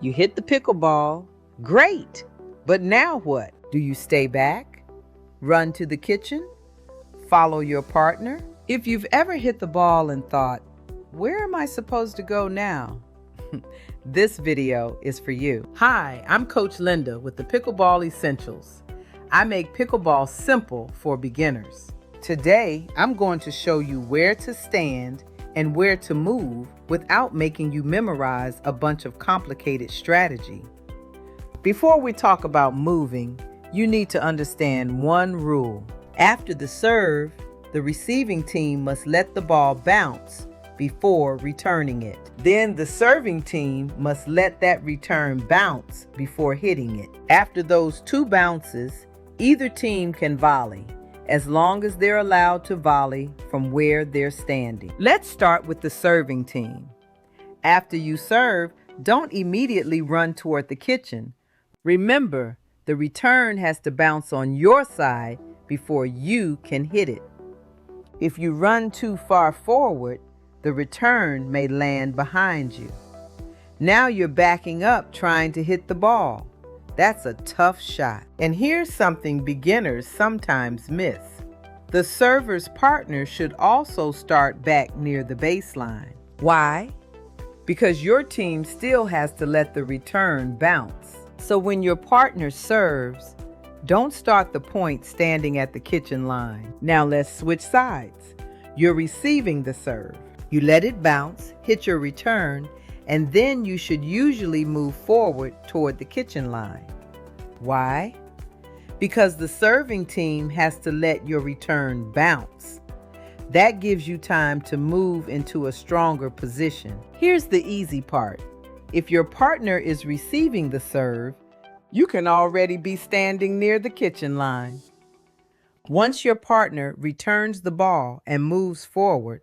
You hit the pickleball. Great! But now what? Do you stay back? Run to the kitchen? Follow your partner? If you've ever hit the ball and thought, where am I supposed to go now? This video is for you. Hi, I'm Coach Linda with the Pickleball Essentials. I make pickleball simple for beginners. Today, I'm going to show you where to stand and where to move without making you memorize a bunch of complicated strategy. Before we talk about moving, you need to understand one rule. After the serve, the receiving team must let the ball bounce before returning it. Then the serving team must let that return bounce before hitting it. After those two bounces, either team can volley, as long as they're allowed to volley from where they're standing. Let's start with the serving team. After you serve, don't immediately run toward the kitchen. Remember, the return has to bounce on your side before you can hit it. If you run too far forward, the return may land behind you. Now you're backing up trying to hit the ball. That's a tough shot. And here's something beginners sometimes miss. The server's partner should also start back near the baseline. Why? Because your team still has to let the return bounce. So when your partner serves, don't start the point standing at the kitchen line. Now let's switch sides. You're receiving the serve. You let it bounce, hit your return, and then you should usually move forward toward the kitchen line. Why? Because the serving team has to let your return bounce. That gives you time to move into a stronger position. Here's the easy part. If your partner is receiving the serve, you can already be standing near the kitchen line. Once your partner returns the ball and moves forward,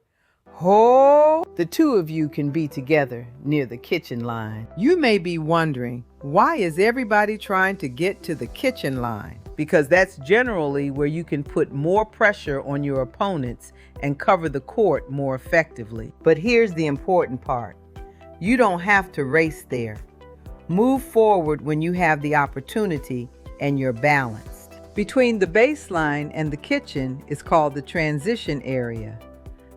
the two of you can be together near the kitchen line. You may be wondering, why is everybody trying to get to the kitchen line? Because that's generally where you can put more pressure on your opponents and cover the court more effectively. But here's the important part. You don't have to race there. Move forward when you have the opportunity and you're balanced. Between the baseline and the kitchen is called the transition area.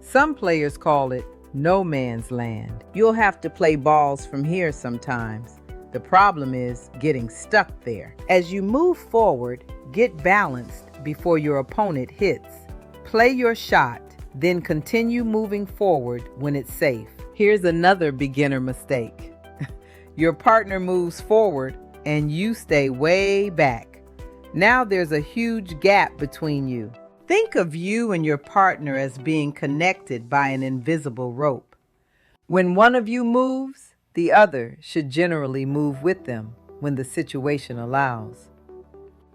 Some players call it no man's land. You'll have to play balls from here sometimes. The problem is getting stuck there. As you move forward, get balanced before your opponent hits. Play your shot, then continue moving forward when it's safe. Here's another beginner mistake. Your partner moves forward and you stay way back. Now there's a huge gap between you. Think of you and your partner as being connected by an invisible rope. When one of you moves, the other should generally move with them when the situation allows.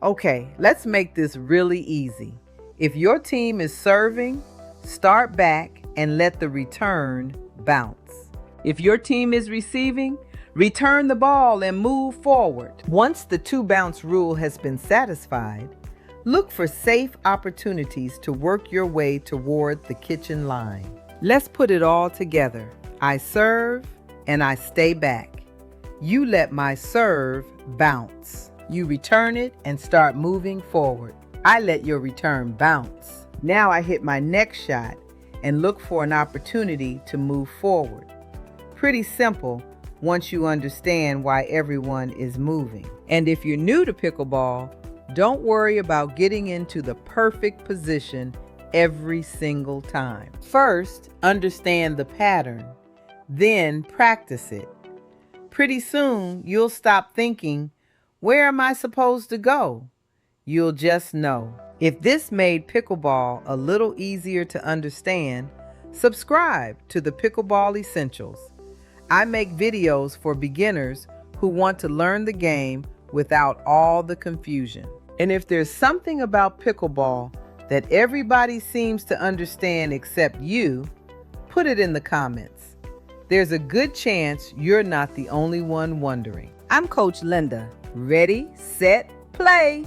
Okay, let's make this really easy. If your team is serving, start back and let the return bounce. If your team is receiving, return the ball and move forward. Once the two bounce rule has been satisfied, look for safe opportunities to work your way toward the kitchen line. Let's put it all together. I serve and I stay back. You let my serve bounce. You return it and start moving forward. I let your return bounce. Now I hit my next shot and look for an opportunity to move forward. Pretty simple once you understand why everyone is moving. And if you're new to pickleball, don't worry about getting into the perfect position every single time. First, understand the pattern, then practice it. Pretty soon, you'll stop thinking, where am I supposed to go? You'll just know. If this made pickleball a little easier to understand, subscribe to the Pickleball Essentials. I make videos for beginners who want to learn the game without all the confusion. And if there's something about pickleball that everybody seems to understand except you, put it in the comments. There's a good chance you're not the only one wondering. I'm Coach Linda. Ready, set, play!